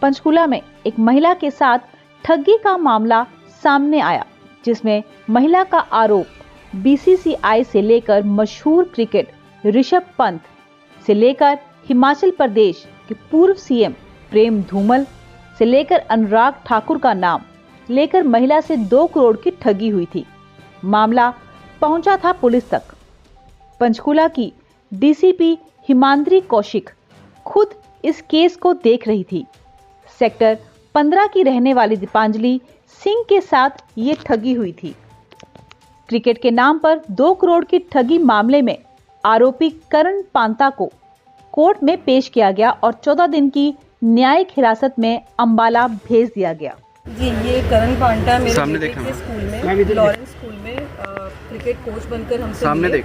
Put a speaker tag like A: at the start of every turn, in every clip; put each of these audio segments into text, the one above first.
A: पंचकूला में एक महिला के साथ ठगी का मामला सामने आया, जिसमें महिला का आरोप बीसीसीआई से लेकर मशहूर क्रिकेट ऋषभ पंत से लेकर हिमाचल प्रदेश के पूर्व सीएम प्रेम धूमल से लेकर अनुराग ठाकुर का नाम लेकर महिला से 2 करोड़ की ठगी हुई थी। मामला पहुंचा था पुलिस तक। पंचकूला की डीसीपी हिमाद्री कौशिक खुद इस केस को देख रही थी। सेक्टर 15 की रहने वाली दीपांजलि सिंह के साथ ये ठगी हुई थी। क्रिकेट के नाम पर 2 करोड़ की ठगी मामले में आरोपी करण पांता को कोर्ट में पेश किया गया और 14 दिन की न्यायिक हिरासत में अंबाला भेज दिया गया।
B: जी, ये करण पांटा मेरे बेटे के स्कूल में लॉरेंस स्कूल में क्रिकेट कोच बनकर हमसे
C: सामने
B: मिले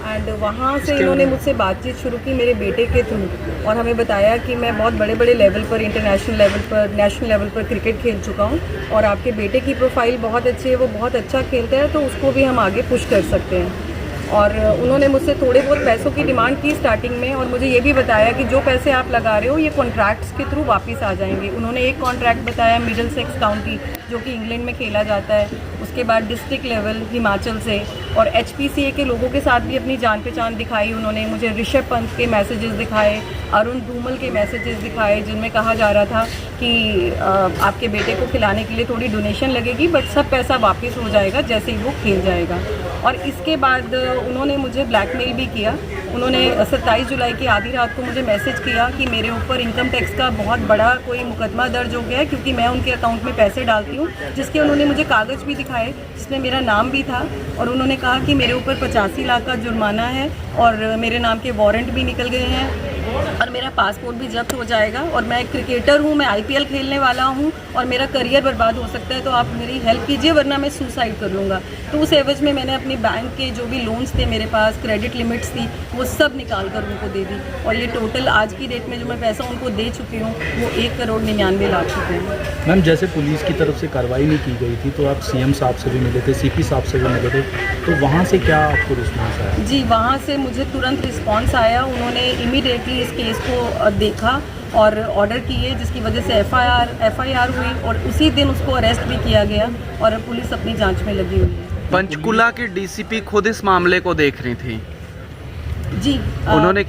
B: एंड वहाँ से इन्होंने मुझसे बातचीत शुरू की मेरे बेटे के थ्रू और हमें बताया कि मैं बहुत बड़े बड़े लेवल पर, इंटरनेशनल लेवल पर, नेशनल लेवल पर क्रिकेट खेल चुका हूँ और आपके बेटे की प्रोफाइल बहुत अच्छी है, वो बहुत अच्छा खेलता है, तो उसको भी हम आगे पुश कर सकते हैं। और उन्होंने मुझसे थोड़े बहुत पैसों की डिमांड की स्टार्टिंग में और मुझे ये भी बताया कि जो पैसे आप लगा रहे हो ये कॉन्ट्रैक्ट्स के थ्रू वापस आ जाएंगे। उन्होंने एक कॉन्ट्रैक्ट बताया मिडिलसेक्स काउंटी जो कि इंग्लैंड में खेला जाता है, उसके बाद डिस्ट्रिक्ट लेवल हिमाचल से और एचपीसीए के लोगों के साथ भी अपनी जान पहचान दिखाई। उन्होंने मुझे ऋषभ पंत के मैसेजेस दिखाए, अरुण धूमल के मैसेजेस दिखाए जिनमें कहा जा रहा था कि आपके बेटे को खिलाने के लिए थोड़ी डोनेशन लगेगी बट सब पैसा वापस हो जाएगा जैसे ही वो खेल जाएगा। और इसके बाद उन्होंने मुझे ब्लैकमेल भी किया। उन्होंने 27 जुलाई की आधी रात को मुझे मैसेज किया कि मेरे ऊपर इनकम टैक्स का बहुत बड़ा कोई मुकदमा दर्ज हो गया है क्योंकि मैं उनके अकाउंट में पैसे डालती हूँ, जिसके उन्होंने मुझे कागज़ भी दिखाए जिसमें मेरा नाम भी था और उन्होंने कहा कि मेरे ऊपर 85 लाख का जुर्माना है और मेरे नाम के वारंट भी निकल गए हैं और मेरा पासपोर्ट भी जब्त हो जाएगा और मैं क्रिकेटर हूँ, मैं आईपीएल खेलने वाला हूँ और मेरा करियर बर्बाद हो सकता है, तो आप मेरी हेल्प कीजिए वरना मैं सुसाइड कर लूँगा। तो उस एवज में मैंने अपने बैंक के जो भी लोन्स थे मेरे पास, क्रेडिट लिमिट्स थी, वो सब निकाल कर उनको दे दी और ये टोटल आज की डेट में जो मैं पैसा उनको दे चुकी हूँ वो 1 करोड़ 99 लाख रुपये है।
D: मैम, जैसे पुलिस की तरफ से कार्रवाई नहीं की गई थी तो आप सीएम साहब से भी मिले थे, सीपी साहब से भी मिले थे, तो वहाँ से क्या आपको रिस्पॉन्स आया?
B: जी, वहाँ से मुझे तुरंत रिस्पॉन्स आया। उन्होंने इमीडिएटली इस केस को देखा और ऑर्डर किए जिसकी वजह से एफआईआर हुई और उसी दिन उसको अरेस्ट भी किया गया और पुलिस अपनी जांच में लगी हुई है।
C: पंचकूला की डीसीपी खुद इस मामले को देख रही थी।
B: जी,
C: उन्होंने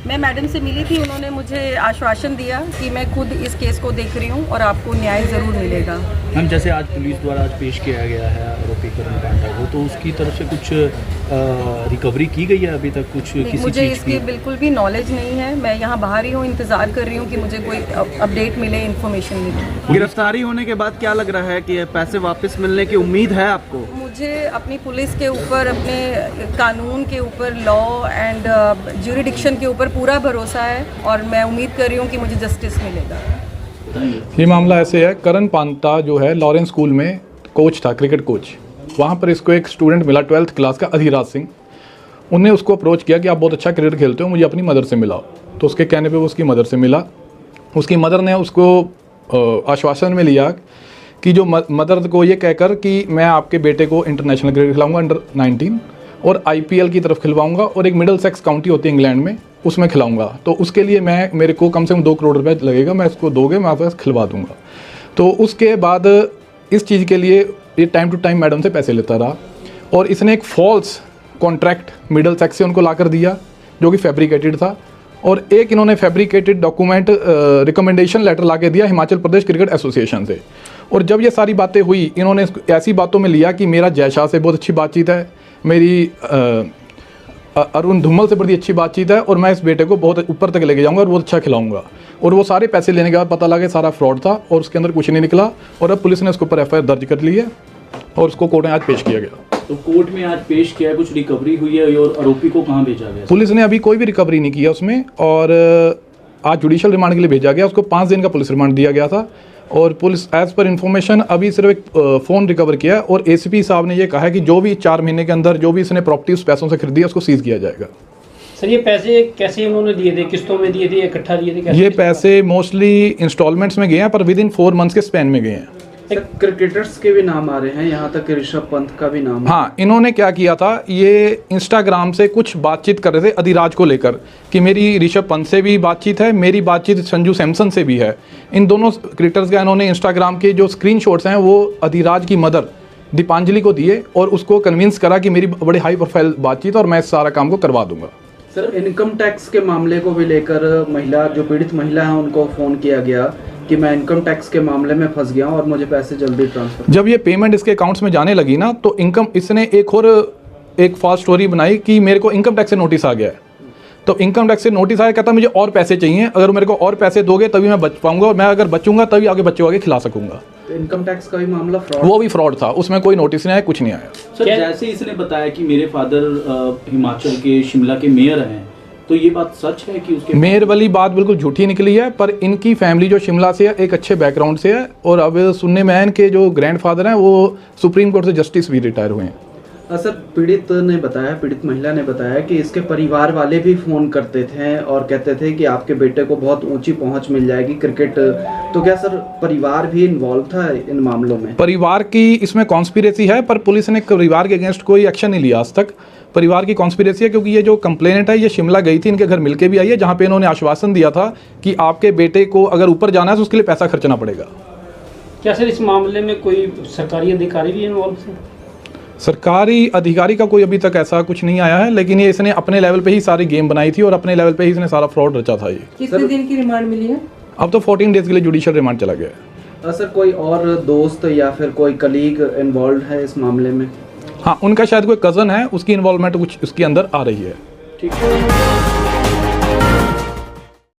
B: मैं मैडम से मिली थी, उन्होंने मुझे आश्वासन दिया कि मैं खुद इस केस को देख रही हूँ और आपको न्याय ज़रूर मिलेगा।
D: मैम, जैसे आज पुलिस द्वारा आज पेश किया गया है आरोपी करण पांटा को, तो उसकी तरफ से कुछ रिकवरी की गई है अभी तक? कुछ किसी
B: मुझे इसकी बिल्कुल भी नॉलेज नहीं है। मैं यहाँ बाहर ही हूँ, इंतज़ार कर रही हूँ कि मुझे कोई अपडेट मिले, इन्फॉर्मेशन मिले।
C: गिरफ्तारी होने के बाद क्या लग रहा है कि पैसे वापस मिलने की उम्मीद है आपको?
B: मुझे अपनी पुलिस के ऊपर, अपने कानून के ऊपर, लॉ एंड ज्यूरिडिक्शन के ऊपर पूरा भरोसा है और मैं उम्मीद कर रही हूँ कि मुझे जस्टिस मिलेगा।
E: ये मामला ऐसे है, करण पांता जो है लॉरेंस स्कूल में कोच था, क्रिकेट कोच। वहाँ पर इसको एक स्टूडेंट मिला 12th क्लास का, अधिराज सिंह। उनने उसको अप्रोच किया कि आप बहुत अच्छा क्रिकेट खेलते हो, मुझे अपनी मदर से मिलाओ। तो उसके कहने पे वो उसकी मदर से मिला। उसकी मदर ने उसको आश्वासन में लिया कि जो मदर को ये कहकर कि मैं आपके बेटे को इंटरनेशनल क्रिकेट खिलाऊंगा अंडर 19 और आईपीएल की तरफ खिलवाऊंगा और एक मिडिलसेक्स काउंटी होती है इंग्लैंड में, उसमें खिलाऊंगा। तो उसके लिए मेरे को कम से कम 2 करोड़ रुपए लगेगा, मैं इसको दोगे मैं आपके पास खिलवा दूंगा। तो उसके बाद इस चीज़ के लिए ये टाइम टू टाइम मैडम से पैसे लेता रहा और इसने एक फॉल्स कॉन्ट्रैक्ट मिडिलसेक्स से उनको ला कर दिया जो कि फैब्रिकेटेड था और एक इन्होंने फैब्रिकेटेड डॉक्यूमेंट रिकमेंडेशन लेटर ला के दिया हिमाचल प्रदेश क्रिकेट एसोसिएशन से। और जब ये सारी बातें हुई, इन्होंने ऐसी बातों में लिया कि मेरा जयशाह से बहुत अच्छी बातचीत है, मेरी अरुण धूमल से बड़ी अच्छी बातचीत है और मैं इस बेटे को बहुत ऊपर तक लेके जाऊंगा और बहुत अच्छा खिलाऊंगा। और वो सारे पैसे लेने के बाद पता लगा सारा फ्रॉड था और उसके अंदर कुछ नहीं निकला और अब पुलिस ने उसके ऊपर एफआईआर दर्ज कर ली है और उसको कोर्ट में आज पेश किया गया।
D: तो कोर्ट में आज पेश किया है, कुछ रिकवरी हुई है और आरोपी को कहाँ भेजा गया?
E: पुलिस ने अभी कोई भी रिकवरी नहीं किया उसमें और आज जुडिशियल रिमांड के लिए भेजा गया। उसको 5 दिन का पुलिस रिमांड दिया गया था और पुलिस एज पर इन्फॉर्मेशन अभी सिर्फ एक फ़ोन रिकवर किया और एसीपी साहब ने ये कहा है कि जो भी 4 महीने के अंदर जो भी इसने प्रॉपर्टी उस पैसों से खरीदी है उसको सीज किया जाएगा।
F: सर, ये पैसे कैसे उन्होंने दिए थे? किस्तों में दिए थे, इकट्ठा दिए थे?
E: ये पैसे मोस्टली इंस्टॉलमेंट्स में गए हैं पर विद इन 4 मंथ्स के स्पैन में गए हैं।
C: सर क्रिकेटर्स के भी नाम आ रहे हैं, यहाँ तक कि ऋषभ पंत का भी नाम है।
E: हाँ, इन्होंने क्या किया था, ये इंस्टाग्राम से कुछ बातचीत कर रहे थे अधिराज को लेकर कि मेरी ऋषभ पंत से भी बातचीत है, मेरी बातचीत संजू सैमसन से भी है। इन दोनों क्रिकेटर्स का इन्होंने इंस्टाग्राम के जो स्क्रीनशॉट्स हैं वो अधिराज की मदर दीपांजलि को दिए और उसको कन्विंस करा कि मेरी बड़े हाई प्रोफाइल बातचीत और मैं इस सारा काम को करवा दूंगा।
C: सर इनकम टैक्स के मामले को भी लेकर महिला जो पीड़ित महिला है उनको फ़ोन किया गया कि मैं इनकम टैक्स के मामले में फंस गया हूँ और मुझे पैसे जल्दी ट्रांसफर।
E: जब ये पेमेंट इसके अकाउंट्स में जाने लगी ना तो इसने एक फास्ट स्टोरी बनाई कि मेरे को इनकम टैक्स से नोटिस आ गया है। तो इनकम टैक्स से नोटिस आया, कहता मुझे और पैसे चाहिए, अगर मेरे को और पैसे दोगे तभी मैं बच पाऊंगा और मैं अगर बचूंगा तभी आगे बच्चों आगे खिला सकूंगा।
C: तो इनकम टैक्स का भी मामला फ्रॉड,
E: वो भी फ्रॉड था, उसमें कोई नोटिस नहीं आया, कुछ नहीं आया।
D: सर जैसे इसने बताया कि मेरे फादर हिमाचल के शिमला के मेयर हैं, तो ये बात सच है कि उसके
E: मेयर वाली बात बिल्कुल झूठी निकली है, पर इनकी फैमिली जो शिमला से है एक अच्छे बैकग्राउंड से है और अब सुनने में है इनके जो ग्रैंडफादर हैं वो सुप्रीम कोर्ट से जस्टिस भी रिटायर हुए हैं।
C: सर पीड़ित महिला ने बताया कि इसके परिवार वाले भी फ़ोन करते थे और कहते थे कि आपके बेटे को बहुत ऊंची पहुंच मिल जाएगी क्रिकेट, तो क्या सर परिवार भी इन्वॉल्व था इन मामलों में?
E: परिवार की इसमें कॉन्स्पिरेसी है, पर पुलिस ने परिवार के अगेंस्ट कोई एक्शन नहीं लिया आज तक। परिवार की कॉन्स्पिरेसी है क्योंकि ये जो कंप्लेनेंट है ये शिमला गई थी, इनके घर मिलके भी आई है, जहाँ पे इन्होंने आश्वासन दिया था कि आपके बेटे को अगर ऊपर जाना है तो उसके लिए पैसा खर्चना पड़ेगा।
F: क्या सर इस मामले में कोई सरकारी अधिकारी भी इन्वॉल्व थे?
E: सरकारी अधिकारी का कोई अभी तक ऐसा कुछ नहीं आया है, लेकिन ये इसने अपने लेवल पे ही सारी गेम बनाई थी और अपने लेवल पे ही इसने सारा फ्रॉड रचा था। ये
B: कितने दिन की रिमांड मिली है?
E: अब तो 14 डेज के लिए जुडिशियल रिमांड चला गया है।
C: सर कोई और दोस्त या फिर कोई कलीग इन्वॉल्व है इस मामले में?
E: हाँ, उनका शायद कोई कज़न है, उसकी इन्वॉल्वमेंट कुछ उसके अंदर आ रही है।
C: ठीक है।